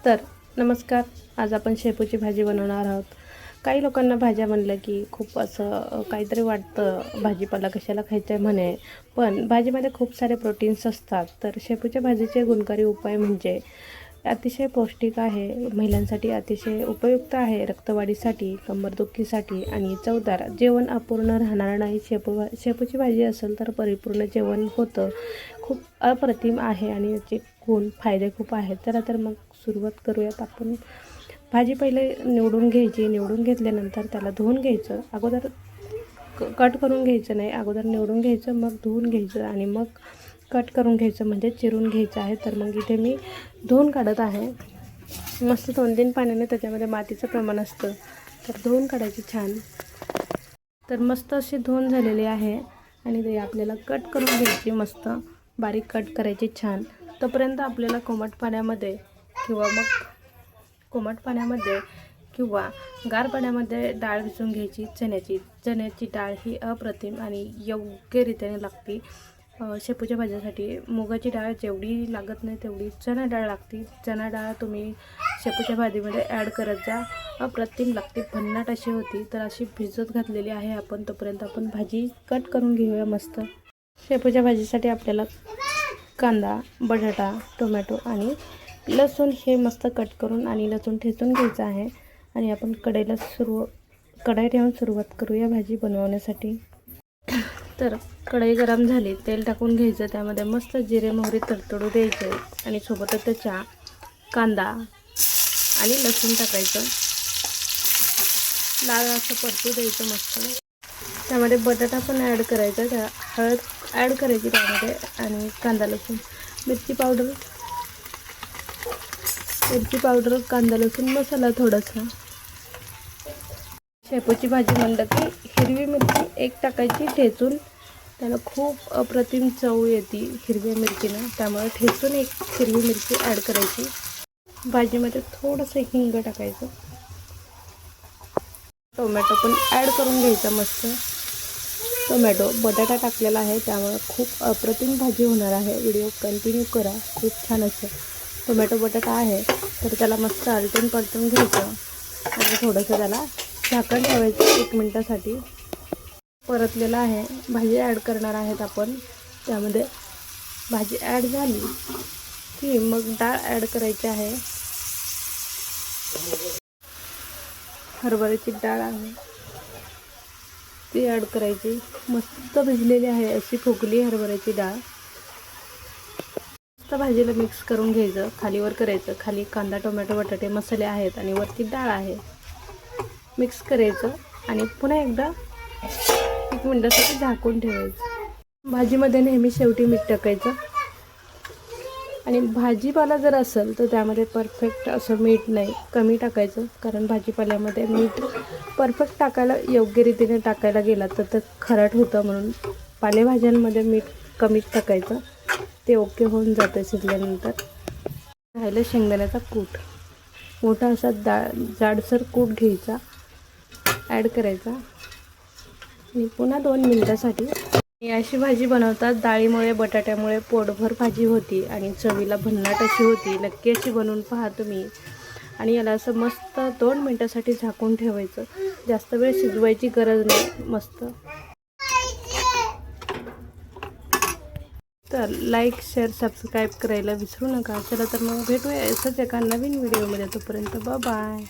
तर नमस्कार. आज आपण शेपूची भाजी बनवणार आहोत. काही लोकांना भाज्या म्हणलं की खूप असं काहीतरी वाटतं, भाजीपाला कशाला खायचं आहे म्हणे. पण भाजीमध्ये खूप सारे प्रोटीन्स असतात. तर शेपूच्या भाजीचे गुणकारी उपाय म्हणजे अतिशय पौष्टिक आहे, महिलांसाठी अतिशय उपयुक्त आहे, रक्तवाढीसाठी, कंबरदुखीसाठी आणि चवदार. जेवण अपूर्ण राहणार नाही. शेपूची भाजी असेल तर परिपूर्ण जेवण होतं. खूप अप्रतिम आहे आणि याचे फायदे खूप आहेत. चला तर मग सुरुवात करूयात. आपण भाजी पहिले निवडून घ्यायची. निवडून घेतल्यानंतर त्याला धुवून घ्यायचं. अगोदर कट करून घ्यायचं नाही, अगोदर निवडून घ्यायचं, मग धुवून घ्यायचं आणि मग कट करून घ्यायचं, म्हणजे चिरून घ्यायचं आहे. तर मग इथे मी धुवून काढत आहे. मस्त 2-3 पाण्याने त्याच्यामध्ये मातीचं प्रमाण असतं, तर धुवून काढायची छान. तर मस्त अशी धुवून झालेली आहे आणि ते आपल्याला कट करून घ्यायची, मस्त बारीक कट करायची छान. तोपर्यंत आपल्याला कोमट पाण्यामध्ये किंवा गार पाण्यामध्ये डाळ भिजवून घ्यायची. चण्याची डाळ ही अप्रतिम आणि योग्यरीत्याने लागते. शेपूच्या भाजीसाठी मुगाची डाळ जेवढी लागत नाही तेवढी चणा डाळ लागते. चणा डाळ तुम्ही शेपूच्या भाजीमध्ये ॲड करत जा, अप्रतिम लागते, भन्नाट अशी होती. तर अशी भिजत घातलेली आहे आपण. तोपर्यंत आपण भाजी कट करून घेऊया मस्त. शेपूच्या भाजीसाठी आपल्याला कांदा, बटाटा, टोमॅटो आणि लसूण हे मस्त कट करून आणि लसूण ठेचून घ्यायचं आहे. आणि आपण कढई ठेवून सुरुवात करूया भाजी बनवण्यासाठी. तर कढई गरम झाली, तेल टाकून घ्यायचं. त्यामध्ये मस्त जिरे मोहरी तडतडू द्यायचे आणि सोबतच त्याच्या कांदा आणि लसूण टाकायचं. लाल असं परतू द्यायचं मस्त. त्यामध्ये बटाटा पण ॲड करायचा, त्या हळद ॲड करायची त्यामध्ये आणि कांदा लसूण, मिरची पावडर, कांदा लसूण मसाला थोडासा. शेपूची भाजी म्हणलं की हिरवी मिरची एक टाकायची ठेचून, त्याला खूप अप्रतिम चव येते हिरव्या मिरचीनं. त्यामुळे ठेचून एक हिरवी मिरची ॲड करायची. भाजीमध्ये थोडंसं हिंग टाकायचं. टोमॅटो पण ॲड करून घ्यायचा मस्त. टोमॅटो बटाटा टाकलेला आहे त्यामुळे खूप अप्रतिम भाजी होणार आहे. व्हिडिओ कंटिन्यू करा, खूप छान असं. टोमॅटो बटाटा आहे तर त्याला मस्त आलटून पलटून घ्यायचं आणि थोडंसं त्याला झाकण ठेवायचं 1 मिनटासाठी. परतलेलं आहे. भाजी ॲड करणार आहेत आपण. त्यामध्ये भाजी ॲड झाली की मग डाळ ॲड करायची आहे. हरभऱ्याची डाळ आहे ती ॲड करायची. मस्त भिजलेली आहे अशी फुगली हरभऱ्याची डाळ. मस्त भाजीला मिक्स करून घ्यायचं, खालीवर करायचं. खाली कांदा, टोमॅटो, बटाटे मसाले आहेत आणि वरती डाळ आहे. मिक्स करायचं आणि पुन्हा एकदा 1 मिनटासाठी झाकून ठेवायचं. भाजीमध्ये नेहमी शेवटी मीठ टाकायचं आणि भाजीपाला जर असेल तर त्यामध्ये परफेक्ट असं मीठ नाही, कमी टाकायचं. कारण भाजीपाल्यामध्ये मीठ परफेक्ट टाकायला, योग्य रीतीने टाकायला गेला तर ते खरट होतं. म्हणून पालेभाज्यांमध्ये मीठ कमीच टाकायचं, ते ओके होऊन जातं शिजल्यानंतर. राहिलं शेंगदाण्याचा कूट. मोठा असा जाडसर कूट घ्यायचा, ॲड करायचा आणि पुन्हा 2 मिनटासाठी. अशी भाजी बनवतात. डाळीमुळे, बटाट्यामुळे पोटभर भाजी होती आणि चवीला भन्नाट अशी होती. नक्की अशी बनवून पहा तुम्ही. आणि याला असं मस्त 2 मिनटासाठी झाकून ठेवायचं. जास्त वेळ शिजवायची गरज नाही. मस्त. तर लाईक, शेअर, सबस्क्राईब करायला विसरू नका. चला तर मग भेटूया असंच एका नवीन व्हिडिओमध्ये. तोपर्यंत बाय.